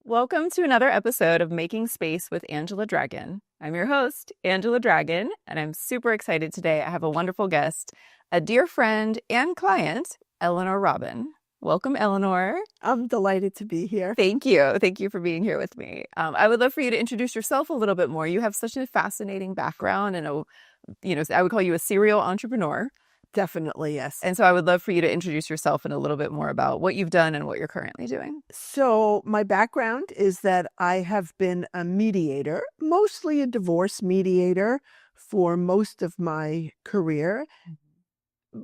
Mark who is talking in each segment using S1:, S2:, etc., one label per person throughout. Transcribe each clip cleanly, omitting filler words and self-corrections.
S1: Welcome to another episode of Making Space with Angela Dragon. I'm your host, Angela Dragon, and I'm super excited today. I have a wonderful guest, a dear friend and client, Eleanor Robin. Welcome, Eleanor.
S2: I'm delighted to be here.
S1: Thank you. Thank you for being here with me. I would love for you to introduce yourself a little bit more. You have such a fascinating background and I would call you a serial entrepreneur.
S2: Definitely, yes.
S1: And so I would love for you to introduce yourself and a little bit more about what you've done and what you're currently doing.
S2: So my background is that I have been a mediator, mostly a divorce mediator for most of my career.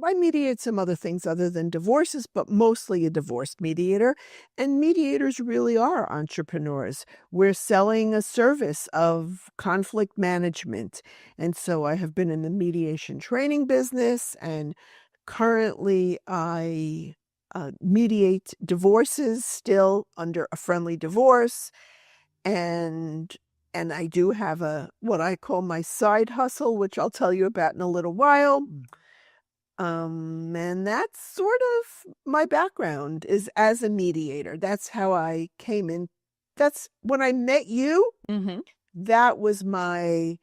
S2: I mediate some other things other than divorces, but mostly a divorce mediator. And mediators really are entrepreneurs. We're selling a service of conflict management. And so I have been in the mediation training business, and currently I mediate divorces still under a friendly divorce. And I do have what I call my side hustle, which I'll tell you about in a little while. And that's sort of my background is as a mediator. That's how I came in. That's when I met you.
S1: Mm-hmm.
S2: That was my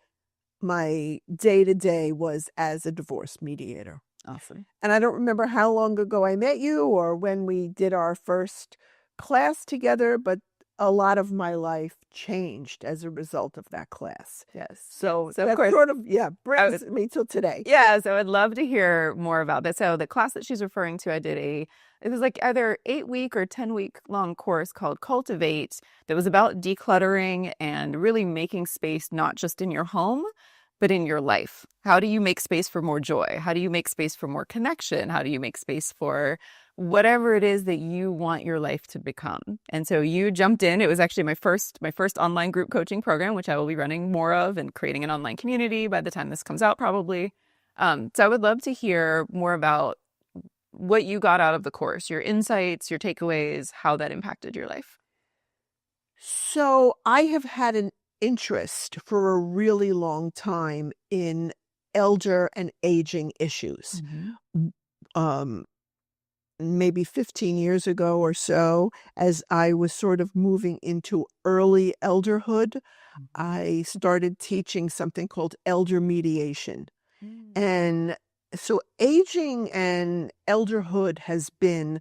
S2: day-to-day was as a divorce mediator.
S1: Awesome.
S2: And I don't remember how long ago I met you or when we did our first class together, but a lot of my life changed as a result of that class.
S1: Yes.
S2: So
S1: of
S2: that
S1: course,
S2: sort of, brings me till today.
S1: Yeah, so I'd love to hear more about that. So the class that she's referring to, it was like either 8-week or 10-week long course called Cultivate that was about decluttering and really making space, not just in your home, but in your life. How do you make space for more joy? How do you make space for more connection? How do you make space for whatever it is that you want your life to become? And so you jumped in. It was actually my first online group coaching program, which I will be running more of and creating an online community by the time this comes out, probably. So I would love to hear more about what you got out of the course, your insights, your takeaways, how that impacted your life.
S2: So I have had an interest for a really long time in elder and aging issues. Maybe 15 years ago or so, as I was sort of moving into early elderhood, I started teaching something called elder mediation. And so aging and elderhood has been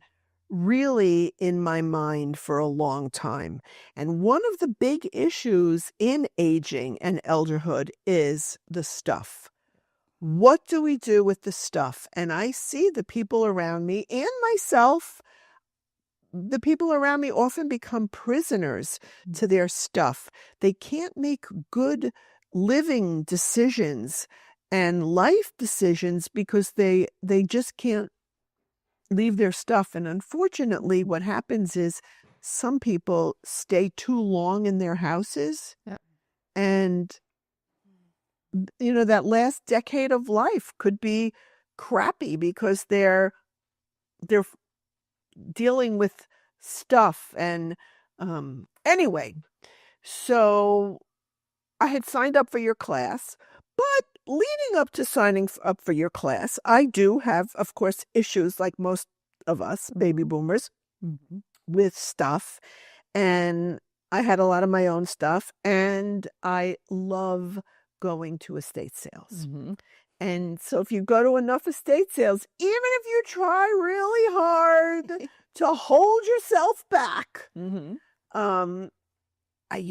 S2: really in my mind for a long time. And one of the big issues in aging and elderhood is the stuff. What do we do with the stuff? And I see the people around me and myself, the people around me often become prisoners to their stuff. They can't make good living decisions and life decisions because they just can't leave their stuff. And unfortunately, what happens is some people stay too long in their houses.
S1: Yep.
S2: And that last decade of life could be crappy because they're dealing with stuff. And anyway, so I had signed up for your class, but leading up to signing up for your class, I do have, of course, issues like most of us baby boomers with stuff. And I had a lot of my own stuff, and I love going to estate sales. And so if you go to enough estate sales, even if you try really hard to hold yourself back, you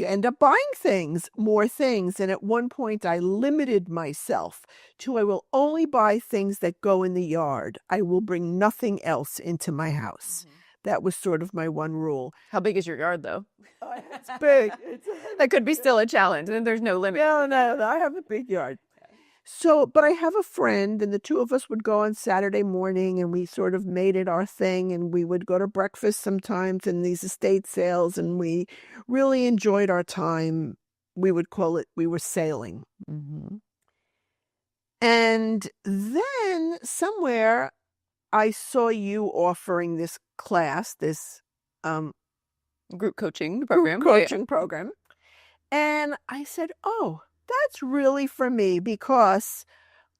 S2: end up buying more things. And at one point I limited myself to, I will only buy things that go in the yard. I will bring nothing else into my house. That was sort of my one rule.
S1: How big is your yard, though?
S2: It's big.
S1: That could be still a challenge, and there's no limit.
S2: No, I have a big yard. So, but I have a friend, and the two of us would go on Saturday morning, and we sort of made it our thing, and we would go to breakfast sometimes in these estate sales, and we really enjoyed our time. We would call it, we were sailing. And then somewhere I saw you offering this class, this
S1: group coaching program.
S2: Program. And I said, oh, that's really for me, because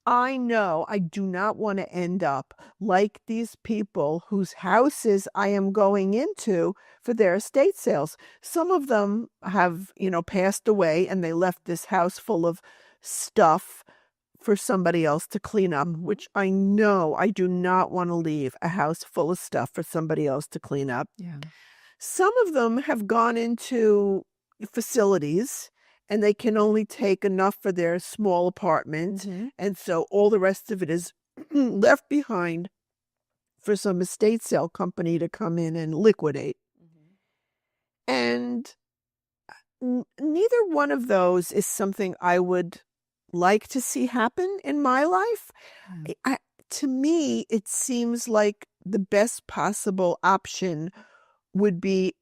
S2: I know I do not want to end up like these people whose houses I am going into for their estate sales. Some of them have, passed away and they left this house full of stuff for somebody else to clean up, which I know I do not want to leave a house full of stuff for somebody else to clean up.
S1: Yeah.
S2: Some of them have gone into facilities and they can only take enough for their small apartment.
S1: Mm-hmm.
S2: And so all the rest of it is left behind for some estate sale company to come in and liquidate. Mm-hmm. And neither one of those is something I would like to see happen in my life. To me, it seems like the best possible option would be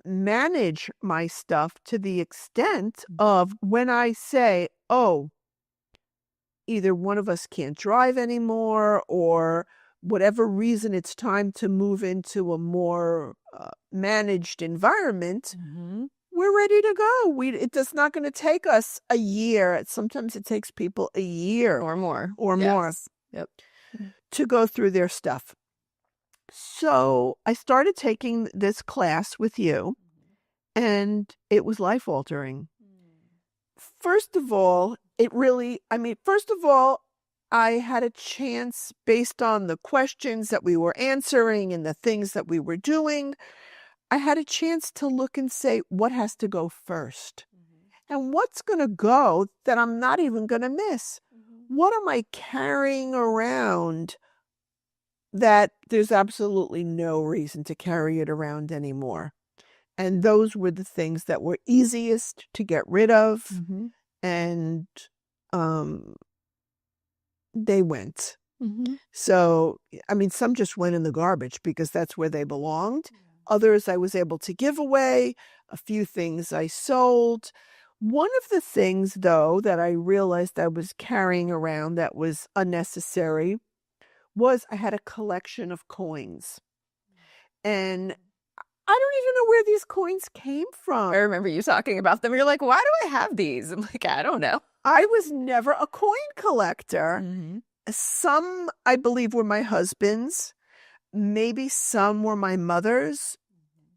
S2: manage my stuff to the extent of when I say, oh, either one of us can't drive anymore or whatever reason it's time to move into a more managed environment, we're ready to go. It's not going to take us a year. Sometimes it takes people a year
S1: or more
S2: Yep. to go through their stuff. So I started taking this class with you, and it was life-altering. First of all, I had a chance based on the questions that we were answering and the things that we were doing. I had a chance to look and say, what has to go first? And what's going to go that I'm not even going to miss? What am I carrying around that there's absolutely no reason to carry it around anymore? And those were the things that were easiest to get rid of. And they went. So, some just went in the garbage because that's where they belonged. Others I was able to give away. A few things I sold. One of the things, though, that I realized I was carrying around that was unnecessary was I had a collection of coins. And I don't even know where these coins came from.
S1: I remember you talking about them. You're like, why do I have these? I'm like, I don't know.
S2: I was never a coin collector. Some, I believe, were my husband's. Maybe some were my mother's.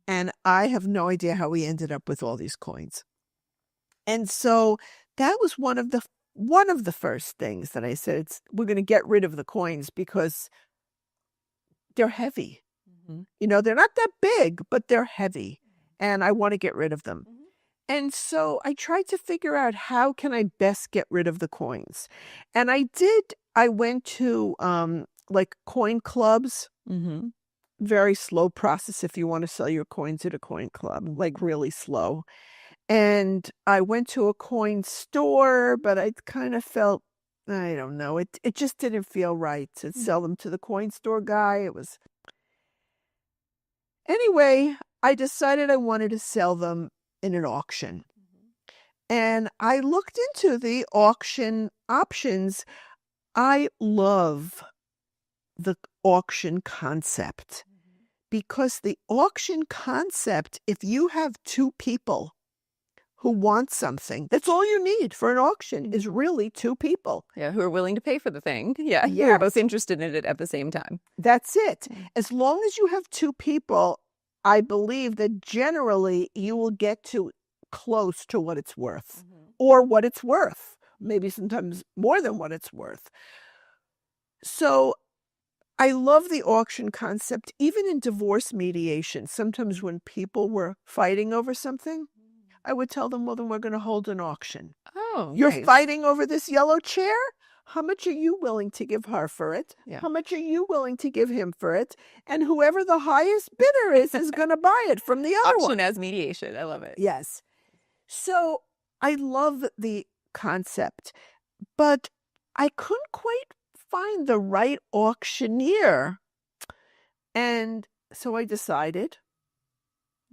S2: And I have no idea how we ended up with all these coins. And so that was one of the first things that I said, we're going to get rid of the coins because they're heavy. They're not that big, but they're heavy. And I want to get rid of them. And so I tried to figure out how can I best get rid of the coins. And I went to coin clubs. Very slow process if you want to sell your coins at a coin club, like really slow. And I went to a coin store, but I kind of felt, I don't know, it just didn't feel right to sell them to the coin store guy. Anyway, I decided I wanted to sell them in an auction. And I looked into the auction options. I love the auction concept because the auction concept, if you have two people who want something, that's all you need for an auction is really two people.
S1: Yeah, who are willing to pay for the thing. Yeah,
S2: yes.
S1: Who are both interested in it at the same time.
S2: That's it. As long as you have two people, I believe that generally you will get to close to what it's worth or what it's worth, maybe sometimes more than what it's worth. So I love the auction concept, even in divorce mediation. Sometimes when people were fighting over something, I would tell them, well, then we're going to hold an auction.
S1: Oh,
S2: you're
S1: nice.
S2: fighting over this yellow chair? How much are you willing to give her for it?
S1: Yeah.
S2: How much are you willing to give him for it? And whoever the highest bidder is going to buy it from the other
S1: Auction
S2: one.
S1: as mediation. I love it.
S2: Yes. So I love the concept, but I couldn't quite find the right auctioneer. And so I decided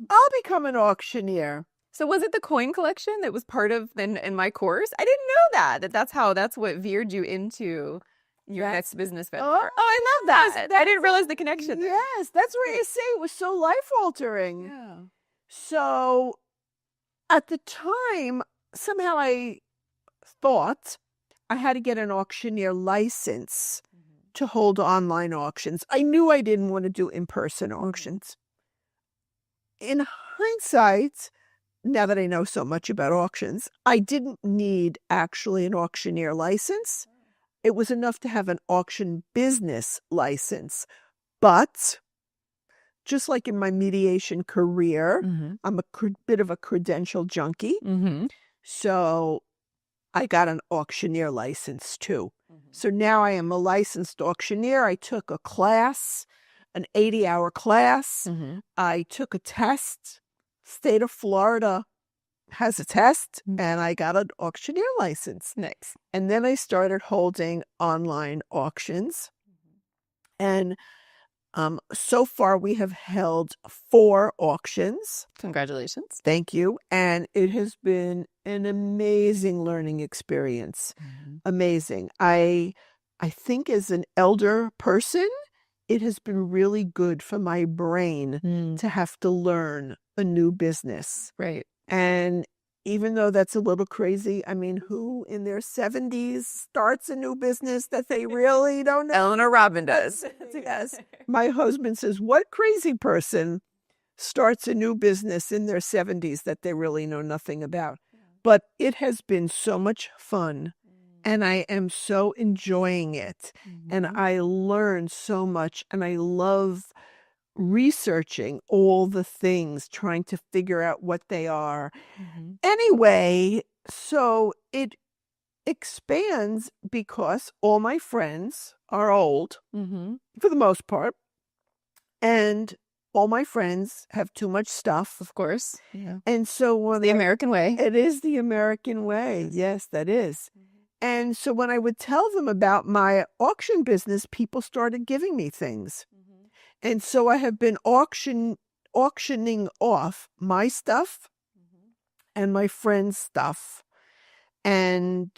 S2: I'll become an auctioneer.
S1: So was it the coin collection that was part of in my course? I didn't know that's what veered you into your next business venture.
S2: Oh,
S1: I love that. I didn't realize the connection.
S2: Yes, that's where you say it was so life-altering.
S1: Yeah.
S2: So at the time, somehow I thought I had to get an auctioneer license to hold online auctions. I knew I didn't want to do in-person auctions. In hindsight, now that I know so much about auctions, I didn't need actually an auctioneer license. It was enough to have an auction business license. But just like in my mediation career, I'm a bit of a credential junkie. So I got an auctioneer license too. So now I am a licensed auctioneer. I took a class, an 80-hour class. I took a test. State of Florida has a test, and I got an auctioneer license.
S1: Nice.
S2: And then I started holding online auctions. And so far we have held 4 auctions.
S1: Congratulations.
S2: Thank you. And it has been an amazing learning experience. Amazing. I think as an elder person, it has been really good for my brain to have to learn a new business.
S1: Right.
S2: And even though that's a little crazy, I mean, who in their 70s starts a new business that they really don't know?
S1: Eleanor Robin does.
S2: Yes. My husband says, what crazy person starts a new business in their 70s that they really know nothing about? But it has been so much fun, and I am so enjoying it. And I learn so much, and I love researching all the things, trying to figure out what they are. Anyway, so it expands because all my friends are old, for the most part, and all my friends have too much stuff.
S1: Of course. Yeah.
S2: And so when
S1: The American way.
S2: It is the American way. Yes, that is. And so when I would tell them about my auction business, people started giving me things. And so I have been auctioning off my stuff and my friend's stuff. And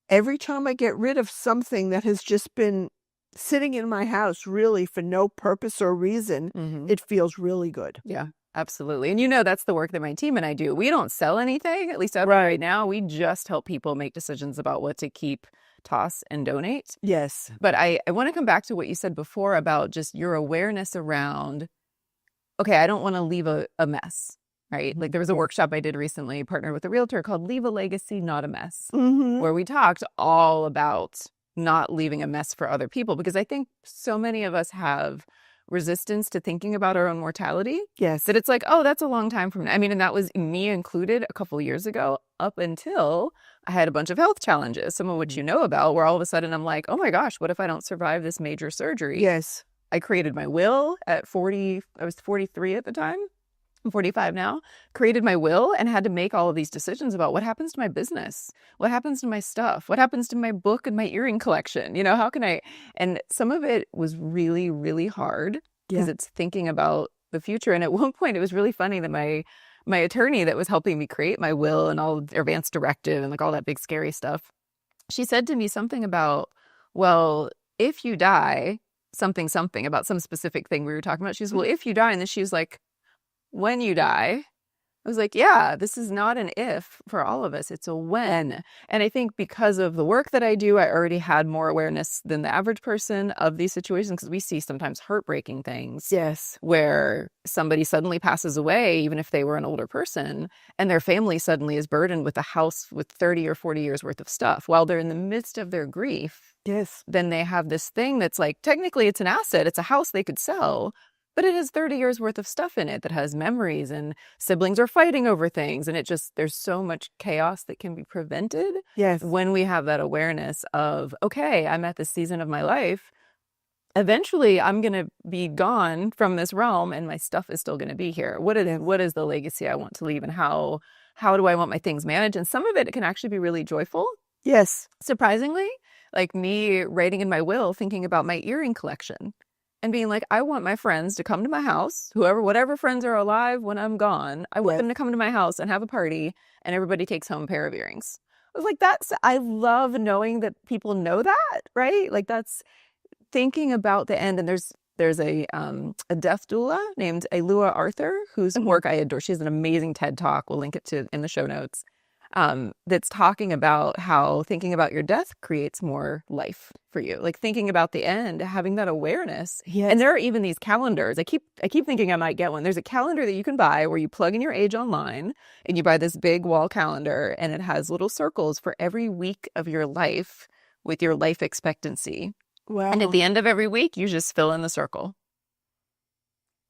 S2: every time I get rid of something that has just been sitting in my house really for no purpose or reason, it feels really good.
S1: Yeah, absolutely. And that's the work that my team and I do. We don't sell anything, at least right now. We just help people make decisions about what to keep, toss, and donate.
S2: Yes.
S1: But I want to come back to what you said before about just your awareness around, okay, I don't want to leave a mess, right? Like there was a workshop I did recently, partnered with a realtor, called Leave a Legacy, Not a Mess, where we talked all about not leaving a mess for other people, because I think so many of us have resistance to thinking about our own mortality.
S2: Yes.
S1: That it's like, oh, that's a long time from now. I mean, and that was me included a couple years ago, up until I had a bunch of health challenges, some of which you know about, where all of a sudden I'm like, oh my gosh, what if I don't survive this major surgery?
S2: Yes.
S1: I created my will at 40. I was 43 at the time. I'm 45 now. Created my will and had to make all of these decisions about what happens to my business, what happens to my stuff, what happens to my book and my earring collection. How can I? And some of it was really, really hard because it's thinking about the future. And at one point, it was really funny that my attorney that was helping me create my will and all the advance directive and like all that big scary stuff, she said to me something about, well, if you die, something about some specific thing we were talking about. She was, well, if you die, and then she was like, when you die. I was like, yeah, this is not an if for all of us. It's a when. And I think because of the work that I do, I already had more awareness than the average person of these situations, because we see sometimes heartbreaking things.
S2: Yes.
S1: Where somebody suddenly passes away, even if they were an older person, and their family suddenly is burdened with a house with 30 or 40 years worth of stuff while they're in the midst of their grief.
S2: Yes.
S1: Then they have this thing that's like, technically it's an asset. It's a house they could sell. But it has 30 years worth of stuff in it that has memories, and siblings are fighting over things. And there's so much chaos that can be prevented.
S2: Yes.
S1: When we have that awareness of, okay, I'm at this season of my life. Eventually, I'm going to be gone from this realm and my stuff is still going to be here. What is the legacy I want to leave, and how do I want my things managed? And some of it can actually be really joyful.
S2: Yes.
S1: Surprisingly, like me writing in my will, thinking about my earring collection. And being like, I want my friends to come to my house, whatever friends are alive when I'm gone, I want them to come to my house and have a party, and everybody takes home a pair of earrings. I was like, I love knowing that people know that, right? Like that's thinking about the end. And there's a death doula named Elua Arthur, whose work I adore. She has an amazing TED Talk. We'll link it in the show notes. that's talking about how thinking about your death creates more life for you. Like thinking about the end, having that awareness.
S2: Yes.
S1: And there are even these calendars. I keep thinking I might get one. There's a calendar that you can buy where you plug in your age online and you buy this big wall calendar and it has little circles for every week of your life with your life expectancy.
S2: Wow.
S1: And at the end of every week, you just fill in the circle.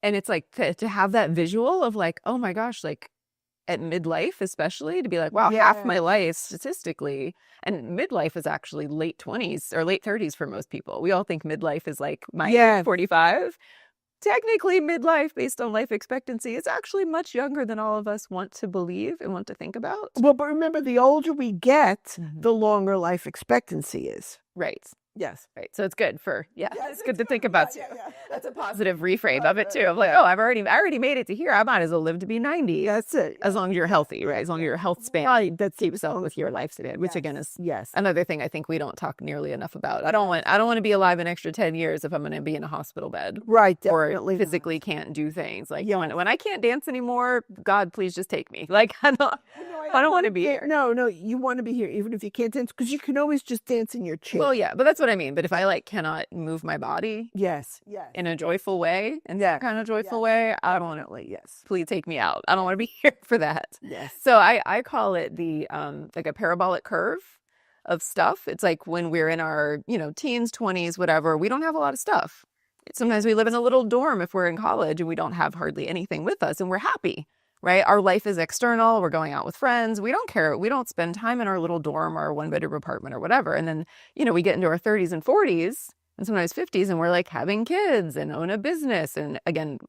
S1: And it's like to have that visual of like, oh my gosh, like at midlife, especially to be like, wow, half my life statistically. And midlife is actually late 20s or late 30s for most people. We all think midlife is like my 45. Technically, midlife based on life expectancy is actually much younger than all of us want to believe and want to think about.
S2: Well, but remember, the older we get, the longer life expectancy is.
S1: Right.
S2: Yes.
S1: Right. So it's good for, it's good to think about too. That's a positive reframe of it too. Of like, oh, I already made it to here. I might as well live to be 90.
S2: That's it.
S1: As long as you're healthy, right? As long as your health span that keeps up with your lifespan, which again is another thing I think we don't talk nearly enough about. I don't want to be alive an extra 10 years if I'm going to be in a hospital bed.
S2: Right. Definitely.
S1: Or physically can't do things. Like when I can't dance anymore, God, please just take me. Like I don't want to be here.
S2: No, you want to be here even if you can't dance because you can always just dance in your chair.
S1: Well, yeah, but that's what I mean. But if I like cannot move my body, in a joyful way, in that kind of joyful way, I don't want to. Please take me out. I don't want to be here for that.
S2: Yes.
S1: So I call it the like a parabolic curve of stuff. It's like when we're in our teens, 20s, whatever. We don't have a lot of stuff. Sometimes we live in a little dorm if we're in college and we don't have hardly anything with us, and we're happy. Right? Our life is external. We're going out with friends. We don't care. We don't spend time in our little dorm or one-bedroom apartment or whatever. And then, we get into our 30s and 40s and sometimes 50s and we're like having kids and own a business and again,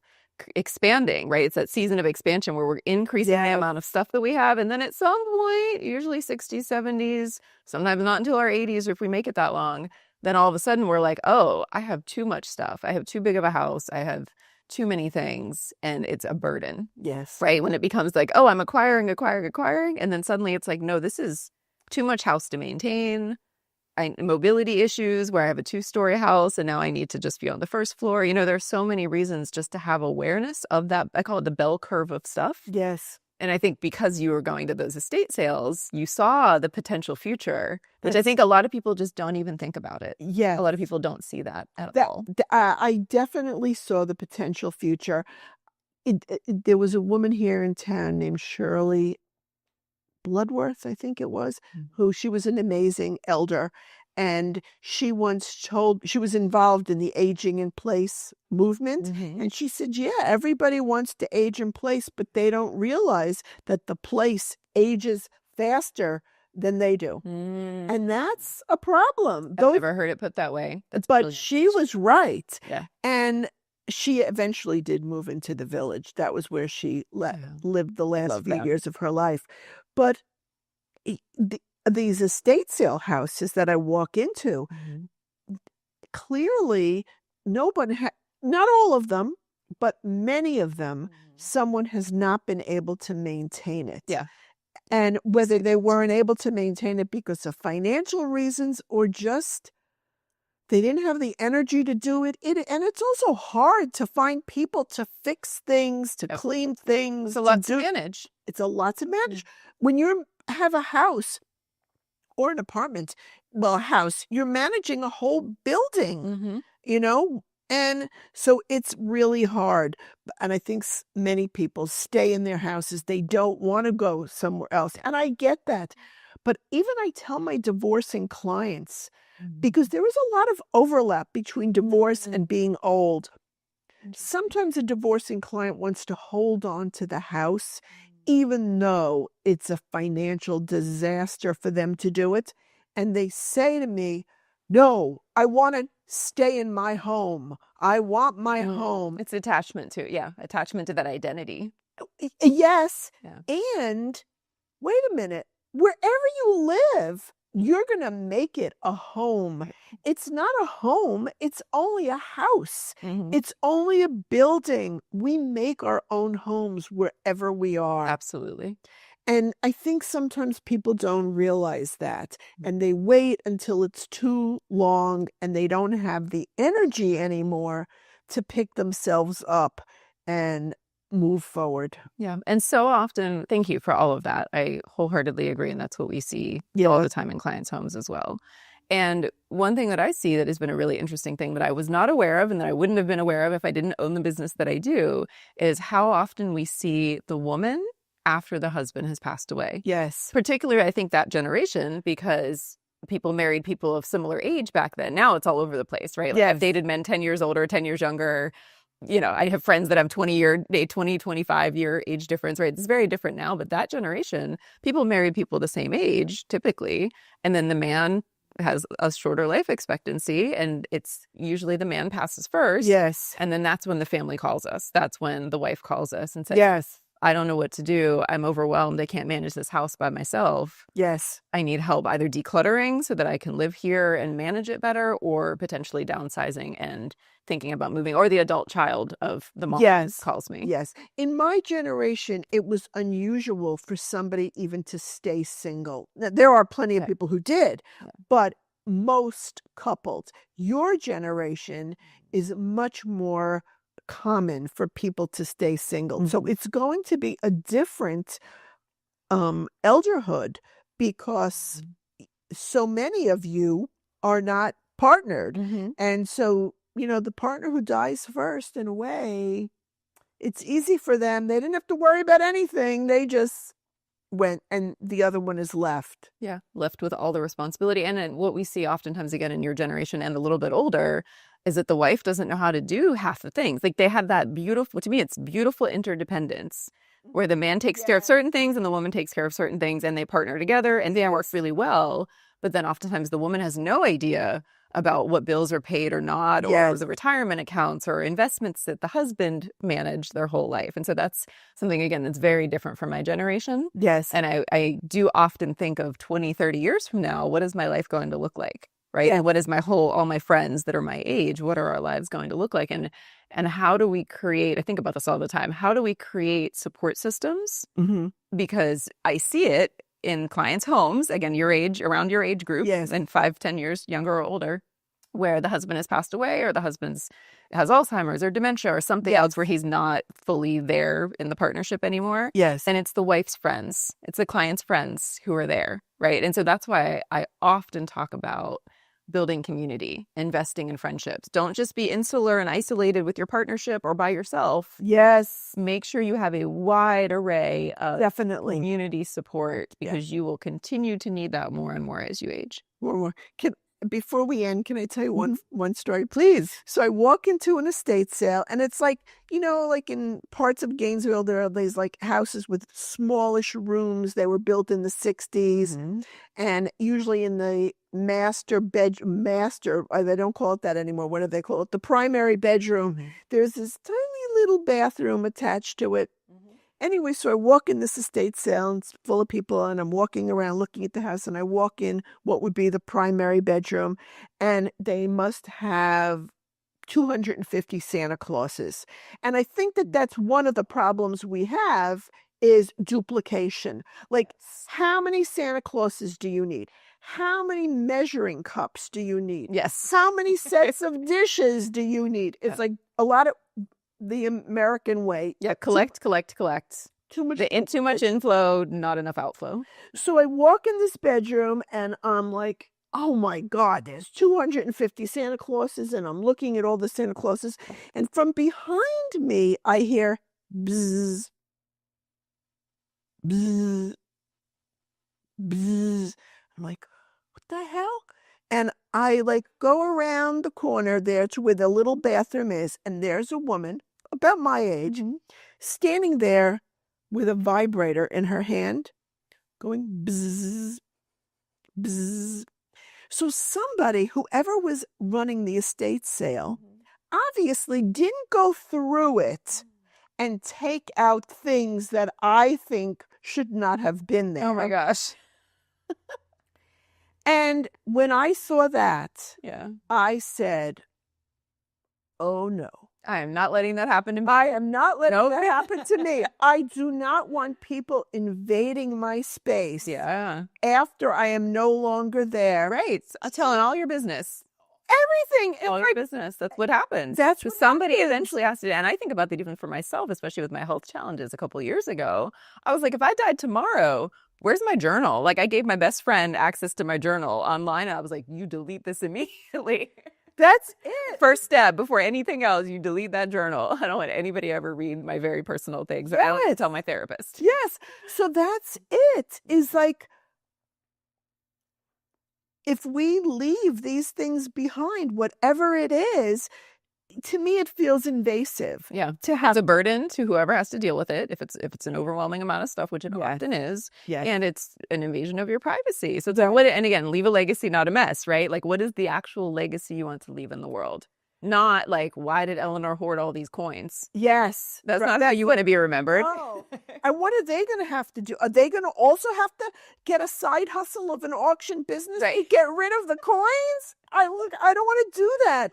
S1: expanding, right? It's that season of expansion where we're increasing the amount of stuff that we have. And then at some point, usually 60s, 70s, sometimes not until our 80s or if we make it that long, then all of a sudden we're like, oh, I have too much stuff. I have too big of a house. I have too many things and it's a burden.
S2: Yes.
S1: Right? When it becomes like, oh, I'm acquiring. And then suddenly it's like, no, this is too much house to maintain. Mobility issues where I have a 2-story house and now I need to just be on the first floor. There's so many reasons just to have awareness of that. I call it the bell curve of stuff.
S2: Yes.
S1: And I think because you were going to those estate sales, you saw the potential future, which I think a lot of people just don't even think about it.
S2: Yeah.
S1: A lot of people don't see that at all.
S2: I definitely saw the potential future. There was a woman here in town named Shirley Bloodworth, I think it was, who she was an amazing elder. And she once she was involved in the aging in place movement. And she said, everybody wants to age in place, but they don't realize that the place ages faster than they do. And that's a problem.
S1: I've never heard it put that way.
S2: But she was right.
S1: Yeah.
S2: And she eventually did move into the village. That was where she lived the last few years of her life. But these estate sale houses that I walk into, clearly not all of them, but many of them, someone has not been able to maintain it.
S1: Yeah.
S2: And whether they weren't able to maintain it because of financial reasons or just they didn't have the energy to do it. And it's also hard to find people to fix things, to clean things.
S1: It's a lot to manage.
S2: It's a lot to manage. When you have a house or an apartment, well, a house, you're managing a whole building, And so it's really hard. And I think many people stay in their houses. They don't want to go somewhere else. And I get that. But even I tell my divorcing clients, because there is a lot of overlap between divorce and being old. Sometimes a divorcing client wants to hold on to the house, even though it's a financial disaster for them to do it. And they say to me, no, I want to stay in my home. I want my home.
S1: It's attachment to that identity.
S2: Yes.
S1: Yeah.
S2: And wait a minute, wherever you live, you're going to make it a home. It's not a home. It's only a house. It's only a building. We make our own homes wherever we are.
S1: Absolutely.
S2: And I think sometimes people don't realize that. And they wait until it's too long and they don't have the energy anymore to pick themselves up and move forward.
S1: Yeah. And so often, thank you for all of that. I wholeheartedly agree. And that's what we see all the time in clients' homes as well. And one thing that I see that has been a really interesting thing that I was not aware of and that I wouldn't have been aware of if I didn't own the business that I do is how often we see the woman after the husband has passed away.
S2: Yes.
S1: Particularly, I think that generation, because people married people of similar age back then. Now it's all over the place, right? Like I've dated men 10 years older, 10 years younger. You know, I have friends that have 25-year age difference, right? It's very different now, but that generation, people married people the same age typically. And then the man has a shorter life expectancy, and it's usually the man passes first.
S2: Yes.
S1: And then that's when the family calls us. That's when the wife calls us and says,
S2: yes,
S1: I don't know what to do. I'm overwhelmed. I can't manage this house by myself.
S2: yes,
S1: I need help either decluttering so that I can live here and manage it better, or potentially downsizing and thinking about moving, or the adult child of the mom calls me.
S2: Yes. In my generation, it was unusual for somebody even to stay single. Now, there are plenty of people who did, but most couples. Your generation is much more common for people to stay single. So it's going to be a different elderhood because so many of you are not partnered. And so, you know, the partner who dies first, in a way, it's easy for them. They didn't have to worry about anything. They just went, and the other one is left.
S1: Yeah, left with all the responsibility. And what we see oftentimes, again, in your generation and a little bit older, is that the wife doesn't know how to do half the things. Like they have that beautiful, to me, it's beautiful interdependence where the man takes care of certain things and the woman takes care of certain things, and they partner together and they work really well. But then oftentimes the woman has no idea about what bills are paid or not, or the retirement accounts or investments that the husband managed their whole life. And so that's something, again, that's very different from my generation.
S2: Yes.
S1: And I do often think of 20, 30 years from now, what is my life going to look like? Right. And what is all my friends that are my age, what are our lives going to look like? And how do we create, I think about this all the time, how do we create support systems? Because I see it in clients' homes, again, your age, around your age group, and 5-10 years younger or older, where the husband has passed away, or the husband has Alzheimer's or dementia or something else where he's not fully there in the partnership anymore. And it's the wife's friends, it's the client's friends who are there, right? And so that's why I often talk about building community, investing in friendships. Don't just be insular and isolated with your partnership or by yourself. Make sure you have a wide array of community support, because you will continue to need that more and more as you age.
S2: More. Before we end, can I tell you one story? Please. So I walk into an estate sale, and it's like, you know, like in parts of Gainesville, there are these like houses with smallish rooms. They were built in the 60s. And usually in the master, they don't call it that anymore. What do they call it? The primary bedroom. There's this tiny little bathroom attached to it. Anyway, so I walk in this estate sale, and it's full of people, and I'm walking around looking at the house, and I walk in what would be the primary bedroom, and they must have 250 Santa Clauses. And I think that that's one of the problems we have is duplication. Like, how many Santa Clauses do you need? How many measuring cups do you need? How many sets of dishes do you need? It's like a lot of the American way.
S1: Collect. Too much inflow, not enough outflow.
S2: So I walk in this bedroom, and I'm like, oh my God, there's 250 Santa Clauses, and I'm looking at all the Santa Clauses, and from behind me, I hear bzzz, bzzz, bzzz. I'm like, what the hell? And I like go around the corner there to where the little bathroom is, and there's a woman about my age standing there with a vibrator in her hand going bzzz, bzzz. So somebody, whoever was running the estate sale, obviously didn't go through it and take out things that I think should not have been there.
S1: Oh my gosh.
S2: And when I saw that, I said, oh no.
S1: I am not letting that happen to me.
S2: I am not letting that happen to me. I do not want people invading my space after I am no longer there.
S1: Right. Telling all your business.
S2: everything.
S1: All your business. That's what happens.
S2: That's
S1: So
S2: what
S1: somebody
S2: happens.
S1: eventually has to, and I think about that even for myself, especially with my health challenges a couple years ago. I was like, if I died tomorrow, where's my journal? Like I gave my best friend access to my journal online, and I was like, you delete this immediately.
S2: That's it.
S1: First step before anything else, you delete that journal. I don't want anybody ever read my very personal things. I don't tell my therapist.
S2: Yes. So that's it. Is like, if we leave these things behind, whatever it is, to me, it feels invasive.
S1: Yeah, to have a burden to whoever has to deal with it. If it's an overwhelming amount of stuff, which it often is, and it's an invasion of your privacy. So what? And again, leave a legacy, not a mess, right? Like, what is the actual legacy you want to leave in the world? Not like, why did Eleanor hoard all these coins?
S2: Yes,
S1: that's not how you want to be remembered.
S2: No. And what are they going to have to do? Are they going to also have to get a side hustle of an auction business to get rid of the coins? I don't want to do that.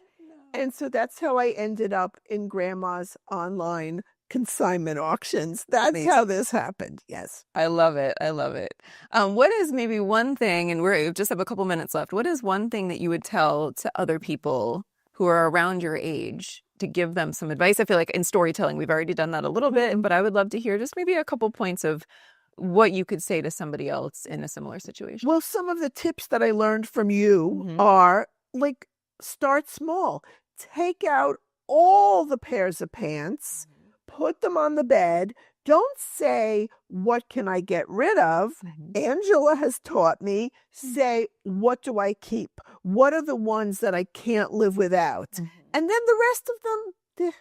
S2: And so that's how I ended up in Grandma's online consignment auctions. That's how this happened. Yes.
S1: I love it. I love it. What is maybe one thing, and we just have a couple minutes left, what is one thing that you would tell to other people who are around your age to give them some advice? I feel like in storytelling, we've already done that a little bit, but I would love to hear just maybe a couple points of what you could say to somebody else in a similar situation.
S2: Well, some of the tips that I learned from you are like, start small. Take out all the pairs of pants, put them on the bed. Don't say, what can I get rid of? Angela has taught me, say, what do I keep? What are the ones that I can't live without? And then the rest of them,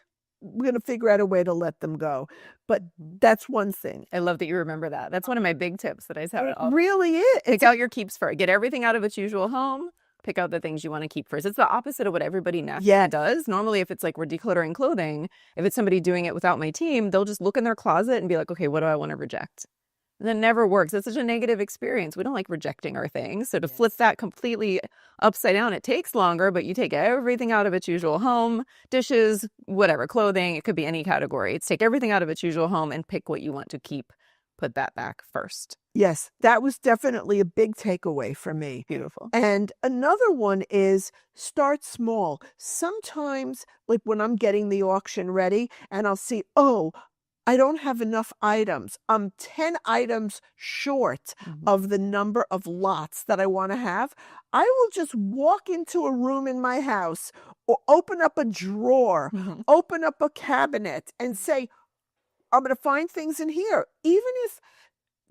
S2: we're going to figure out a way to let them go. But that's one thing.
S1: I love that you remember that. That's one of my big tips that I tell.
S2: It really is.
S1: Pick out your keeps first. Get everything out of its usual home. Pick out the things you want to keep first. It's the opposite of what everybody naturally does. Normally, if it's like we're decluttering clothing, if it's somebody doing it without my team, they'll just look in their closet and be like, okay, what do I want to reject? And that never works. It's such a negative experience. We don't like rejecting our things. So to flip that completely upside down, it takes longer, but you take everything out of its usual home, dishes, whatever, clothing, it could be any category. It's take everything out of its usual home and pick what you want to keep. Put that back first.
S2: Yes, that was definitely a big takeaway for me.
S1: Beautiful.
S2: And another one is start small. Sometimes, like when I'm getting the auction ready and I'll see, oh, I don't have enough items. I'm 10 items short of the number of lots that I want to have. I will just walk into a room in my house or open up a drawer, open up a cabinet and say, I'm going to find things in here. Even if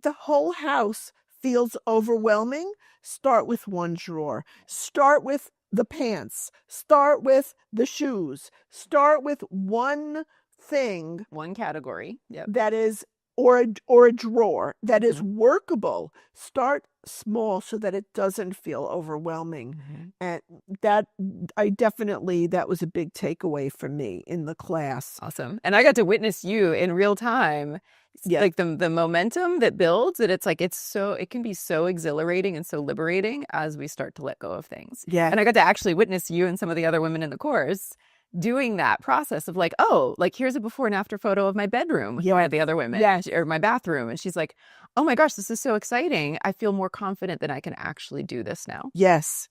S2: the whole house feels overwhelming, start with one drawer. Start with the pants. Start with the shoes. Start with one thing.
S1: One category.
S2: That is, or a drawer that is workable. Start small so that it doesn't feel overwhelming. And that was a big takeaway for me in the class.
S1: Awesome. And I got to witness you in real time. Like the momentum that builds, that it's like it can be so exhilarating and so liberating as we start to let go of things. And I got to actually witness you and some of the other women in the course doing that process of like, oh, like here's a before and after photo of my bedroom. The other women, or my bathroom, and she's like, oh my gosh, this is so exciting. I feel more confident that I can actually do this now.
S2: Yes.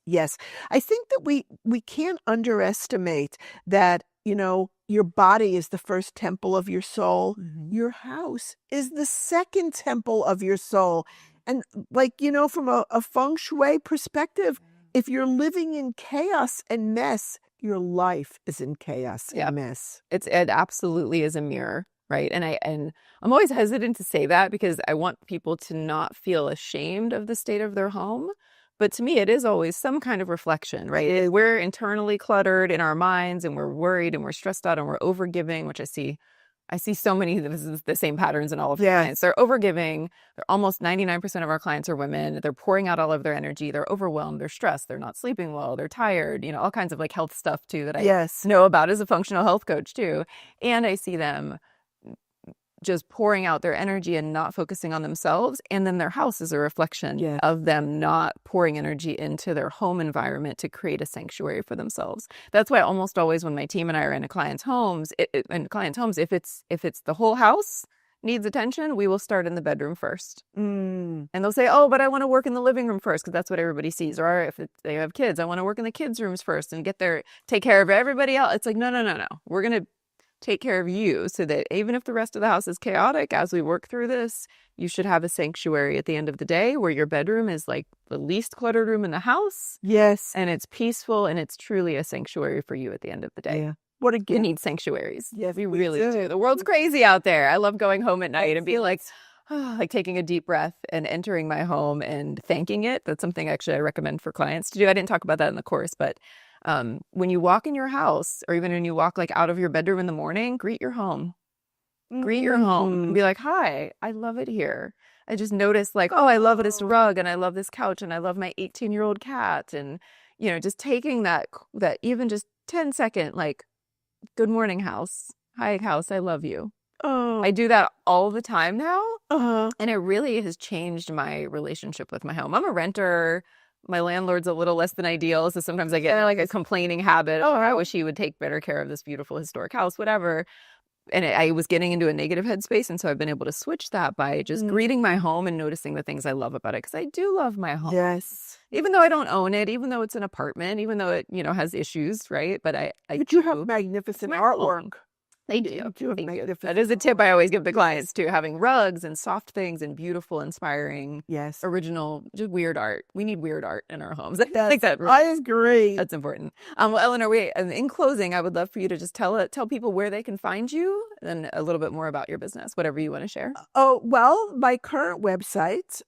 S2: I think that we can't underestimate that, your body is the first temple of your soul. Your house is the second temple of your soul. And like, from a feng shui perspective, if you're living in chaos and mess, your life is in chaos and mess.
S1: It absolutely is a mirror, right? And I'm always hesitant to say that because I want people to not feel ashamed of the state of their home. But to me, it is always some kind of reflection, right? We're internally cluttered in our minds and we're worried and we're stressed out and we're overgiving, which I see so many, this is the same patterns in all of our clients. They're overgiving. They're almost 99% of our clients are women. They're pouring out all of their energy. They're overwhelmed. They're stressed. They're not sleeping well. They're tired, all kinds of like health stuff too that I know about as a functional health coach too. And I see them just pouring out their energy and not focusing on themselves. And then their house is a reflection of them not pouring energy into their home environment to create a sanctuary for themselves. That's why almost always when my team and I are in clients' homes, if it's the whole house, needs attention, we will start in the bedroom first.
S2: Mm.
S1: And they'll say, oh, but I want to work in the living room first because that's what everybody sees. Or if they have kids, I want to work in the kids' rooms first and take care of everybody else. It's like, no. We're going to take care of you so that even if the rest of the house is chaotic, as we work through this, you should have a sanctuary at the end of the day where your bedroom is like the least cluttered room in the house.
S2: Yes.
S1: And it's peaceful and it's truly a sanctuary for you at the end of the day.
S2: Yeah. What a gift.
S1: You need sanctuaries.
S2: Yes,
S1: we really do. The world's crazy out there. I love going home at night and being like taking a deep breath and entering my home and thanking it. That's something actually I recommend for clients to do. I didn't talk about that in the course, but when you walk in your house or even when you walk like out of your bedroom in the morning, greet your home. Greet your home and be like, hi, I love it here. I just noticed like, oh, I love this rug and I love this couch and I love my 18-year-old cat. And, you know, just taking that even just 10-second, like, good morning, house. Hi, house. I love you.
S2: Oh.
S1: I do that all the time now.
S2: Uh-huh.
S1: And it really has changed my relationship with my home. I'm a renter. My landlord's a little less than ideal. So sometimes I get like a complaining habit. Oh, I wish he would take better care of this beautiful historic house, whatever. And I was getting into a negative headspace. And so I've been able to switch that by just greeting my home and noticing the things I love about it. Because I do love my home.
S2: Yes.
S1: Even though I don't own it, even though it's an apartment, even though it, you know, has issues, right? But
S2: you have magnificent artwork.
S1: They do.
S2: That
S1: is a tip I always give the clients too, having rugs and soft things and beautiful, inspiring, original, just weird art. We need weird art in our homes. I think that
S2: I agree.
S1: That's important. Well, Eleanor, in closing, I would love for you to just tell people where they can find you and a little bit more about your business, whatever you want to share.
S2: Oh, well, my current website,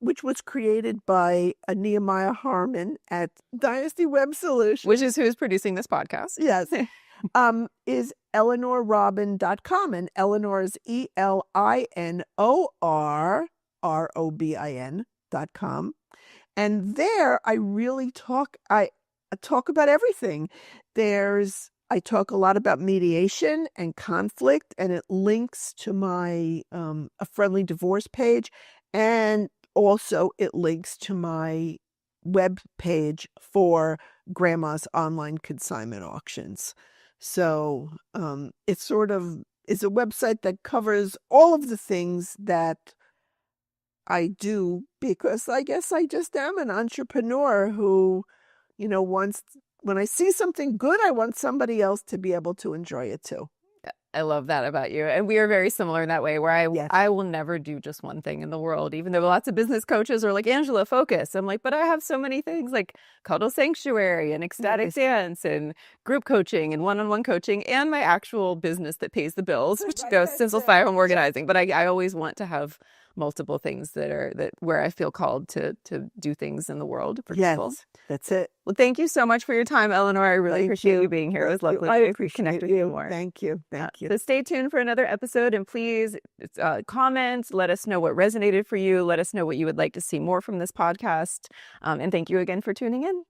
S2: which was created by Nehemiah Harmon at Dynasty Web Solutions.
S1: Which is who's producing this podcast.
S2: Yes. Is ElinorRobin.com, and Eleanor is ELINORROBIN.com. And there I really talk about everything. I talk a lot about mediation and conflict, and it links to my a friendly divorce page, and also it links to my web page for Grandma's online consignment auctions. So it sort of is a website that covers all of the things that I do, because I guess I just am an entrepreneur who, you know, when I see something good, I want somebody else to be able to enjoy it too.
S1: I love that about you. And we are very similar in that way, where I will never do just one thing in the world, even though lots of business coaches are like, Angela, focus. I'm like, but I have so many things like Cuddle Sanctuary and Ecstatic Dance and group coaching and one-on-one coaching and my actual business that pays the bills, which goes Simplify Home Organizing. But I always want to have multiple things where I feel called to do things in the world for people.
S2: That's it.
S1: Well, thank you so much for your time, Eleanor. I really appreciate you being here. It was lovely.
S2: I appreciate
S1: connect with
S2: you
S1: you more.
S2: Thank you.
S1: So stay tuned for another episode, and please comment. Let us know what resonated for you. Let us know what you would like to see more from this podcast. And thank you again for tuning in.